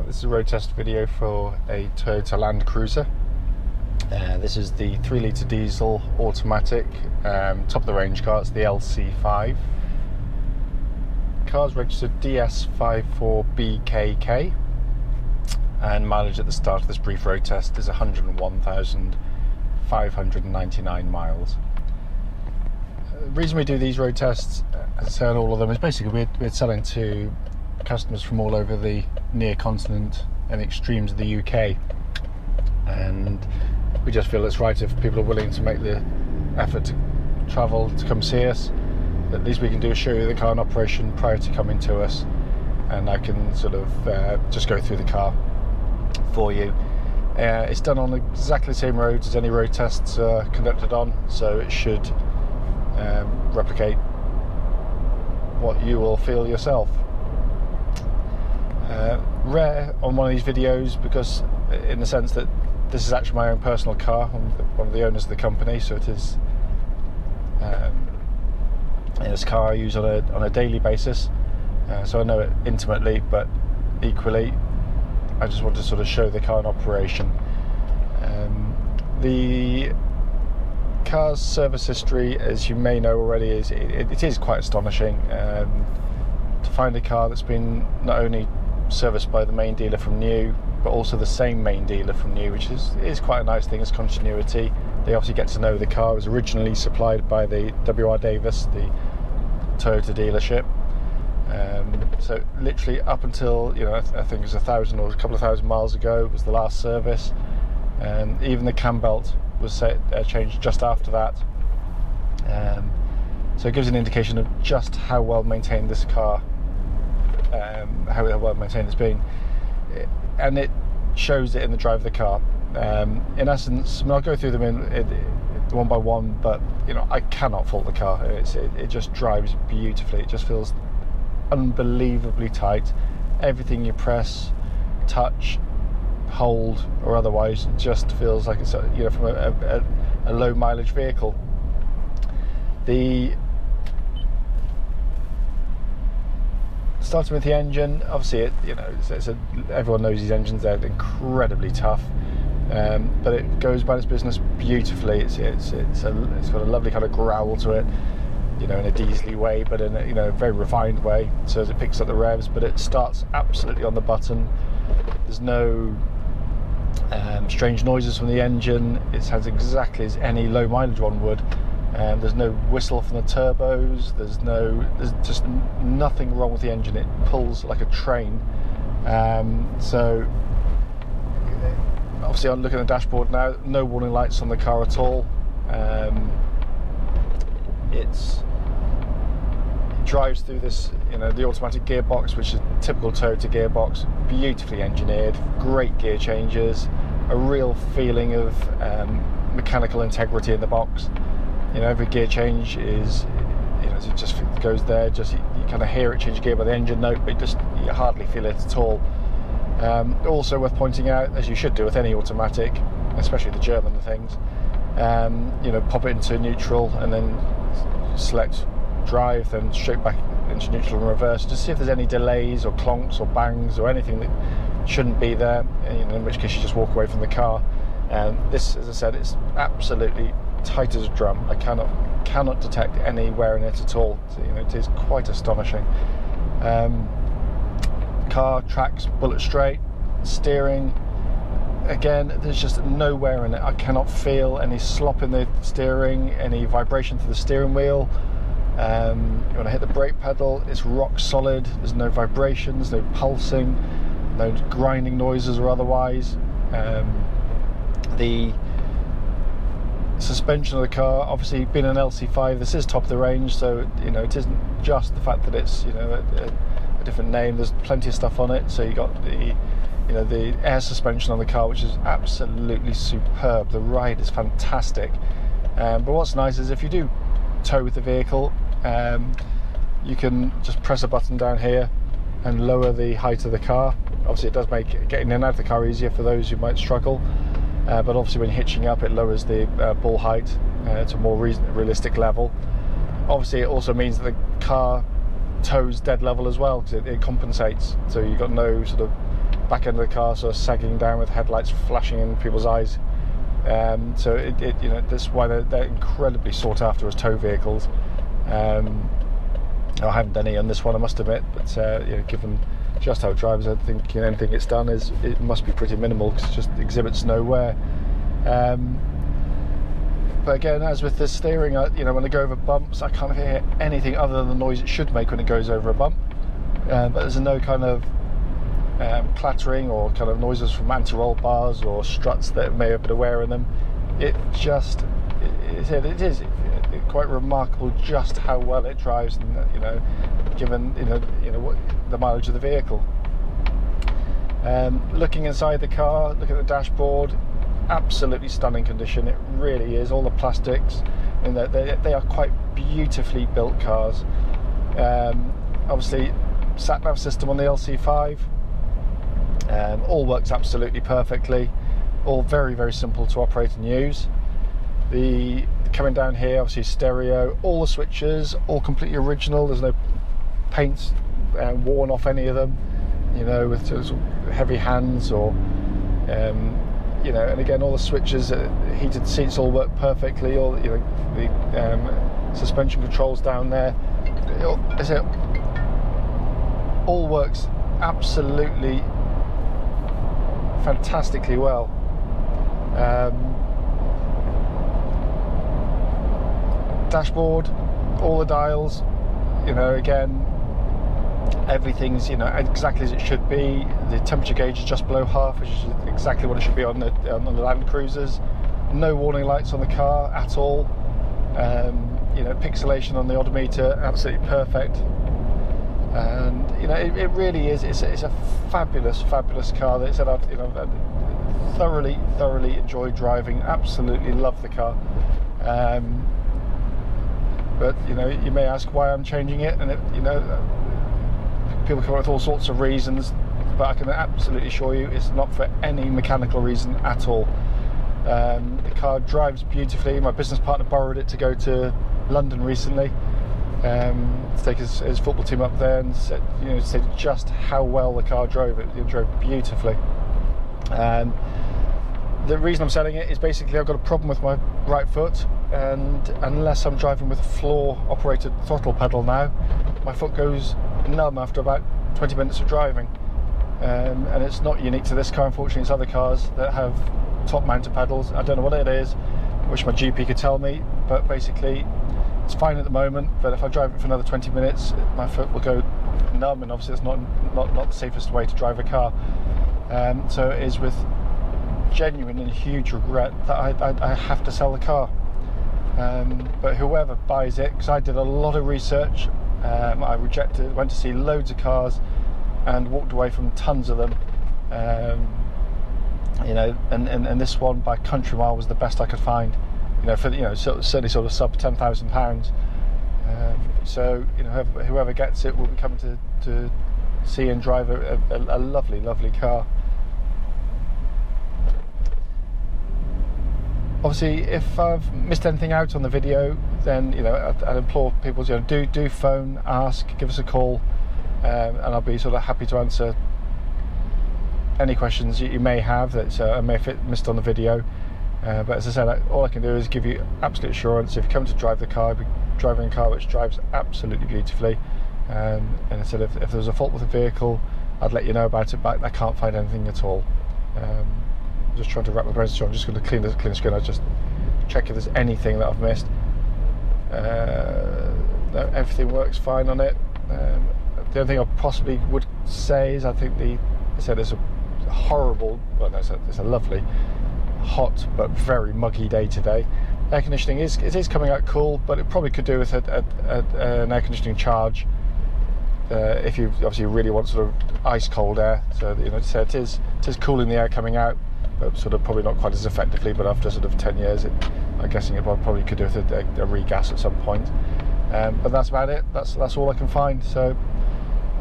This is a road test video for a Toyota Land Cruiser. This is the 3-litre diesel automatic, top of the range car. It's the LC5. Car's registered DS54BKK, and mileage at the start of this brief road test is 101,599 miles. The reason we do these road tests, as I say on all of them, is basically we're selling to customers from all over the near continent and the extremes of the UK, and we just feel it's right if people are willing to make the effort to travel to come see us. At least we can do is show you the car in operation prior to coming to us, and I can sort of just go through the car for you. It's done on exactly the same roads as any road tests conducted on, so it should replicate what you will feel yourself. Rare on one of these videos, because in the sense that this is actually my own personal car. I'm one of the owners of the company, so it is this car I use on a daily basis, so I know it intimately, but equally I just want to sort of show the car in operation. The car's service history, as you may know already, it is quite astonishing. To find a car that's been not only serviced by the main dealer from new, but also the same main dealer from new, which is quite a nice thing as continuity. They obviously get to know the car. It was originally supplied by the W.R. Davis, the Toyota dealership. So literally up until, I think it was 1,000 or a couple of thousand miles ago was the last service, and even the cam belt was changed just after that. So it gives an indication of just how well maintained this car, how well maintained it's been, and it shows it in the drive of the car. In essence, I'll go through them in one by one, but I cannot fault the car. It just drives beautifully. It just feels unbelievably tight. Everything you press, touch, hold, or otherwise, just feels like it's from a low mileage vehicle. Starting with the engine, obviously everyone knows these engines, they're incredibly tough, but it goes about its business beautifully. It's got a lovely kind of growl to it, in a diesely way, but in a very refined way, so as it picks up the revs. But it starts absolutely on the button. There's no strange noises from the engine. It sounds exactly as any low mileage one would. There's no whistle from the turbos. There's just nothing wrong with the engine. It pulls like a train. So obviously, I'm looking at the dashboard now. No warning lights on the car at all. It drives through this, the automatic gearbox, which is a typical Toyota gearbox, beautifully engineered, great gear changes, a real feeling of mechanical integrity in the box. Every gear change is, it just goes there. Just you kind of hear it change gear by the engine note, but you hardly feel it at all. Also worth pointing out, as you should do with any automatic, especially the German things, pop it into neutral and then select drive, then straight back into neutral and reverse, just see if there's any delays or clonks or bangs or anything that shouldn't be there, in which case you just walk away from the car. And this, as I said, it's absolutely tight as a drum. I cannot detect any wear in it at all. So, it is quite astonishing. Car tracks bullet straight. Steering, again, there's just no wear in it. I cannot feel any slop in the steering, any vibration through the steering wheel. When I hit the brake pedal, it's rock solid. There's no vibrations, no pulsing, no grinding noises or otherwise. The suspension of the car, obviously being an LC5, this is top of the range, so it isn't just the fact that it's a different name. There's plenty of stuff on it. So you got the air suspension on the car, which is absolutely superb. The ride is fantastic. But what's nice is if you do tow with the vehicle, you can just press a button down here and lower the height of the car. Obviously it does make getting in and out of the car easier for those who might struggle, but obviously when you're hitching up, it lowers the ball height to a more realistic level. Obviously it also means that the car tows dead level as well, because it compensates, so you've got no sort of back end of the car sort of sagging down with headlights flashing in people's eyes. So you know, that's why they're incredibly sought after as tow vehicles. I haven't done any on this one, I must admit, but you know, given just how it drives, I think, you know, anything it's done it must be pretty minimal, because it just exhibits no wear. But again, as with the steering, you know, when I go over bumps, I can't hear anything other than the noise it should make when it goes over a bump. But there's no kind of clattering or kind of noises from anti-roll bars or struts that may have a bit of wear in them. It is quite remarkable just how well it drives, and you know, given what the mileage of the vehicle. Looking inside the car, look at the dashboard. Absolutely stunning condition, it really is. All the plastics, and they are quite beautifully built cars. Obviously, sat-nav system on the LC5, all works absolutely perfectly, all very, very simple to operate and use. Coming down here, obviously stereo, all the switches, all completely original. There's no paint worn off any of them, you know, with sort of heavy hands or you know, and again, all the switches, heated seats all work perfectly. All, you know, the suspension controls down there, all works absolutely fantastically well. Dashboard, all the dials, you know, again, everything's, you know, exactly as it should be. The temperature gauge is just below half, which is exactly what it should be on the Land Cruisers. No warning lights on the car at all. You know, pixelation on the odometer, absolutely perfect. And you know, it really is. It's a fabulous car that I've, you know, thoroughly enjoyed driving. Absolutely love the car. But you know, you may ask why I'm changing it, and you know, people come up with all sorts of reasons, but I can absolutely assure you it's not for any mechanical reason at all. The car drives beautifully. My business partner borrowed it to go to London recently, to take his football team up there, and said just how well the car drove. It drove beautifully. The reason I'm selling it is basically I've got a problem with my right foot, and unless I'm driving with a floor operated throttle pedal now, my foot goes numb after about 20 minutes of driving. And it's not unique to this car, unfortunately. It's other cars that have top mounted pedals. I don't know what it is. I wish my GP could tell me, but basically it's fine at the moment, but if I drive it for another 20 minutes my foot will go numb, and obviously it's not the safest way to drive a car. So it is with genuine and huge regret that I have to sell the car. But whoever buys it, because I did a lot of research, I rejected, went to see loads of cars and walked away from tons of them, you know, and this one by country mile was the best I could find, you know, for the, you know, certainly sort of sub £10,000. So you know, whoever gets it will be coming to see and drive a lovely car. Obviously, if I've missed anything out on the video, then you know, I'd implore people to, you know, do phone, ask, give us a call, and I'll be sort of happy to answer any questions you may have that I may have missed on the video. But as I said, all I can do is give you absolute assurance. If you come to drive the car, you'll be driving a car which drives absolutely beautifully. And I said, if there was a fault with the vehicle, I'd let you know about it, but I can't find anything at all. I'm just trying to wrap my brains, so I'm just going to clean the screen. I'll just check if there's anything that I've missed. No, everything works fine on it. The only thing I possibly would say is I think there's a horrible, well no, it's a lovely, hot but very muggy day today. Air conditioning is coming out cool, but it probably could do with an air conditioning charge if you obviously really want sort of ice cold air. So you know, so it is cooling the air coming out, but sort of probably not quite as effectively. But after sort of 10 years, I'm guessing it probably could do with a regas at some point. But that's about it. That's all I can find. So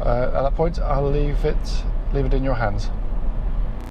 at that point, I'll leave it in your hands.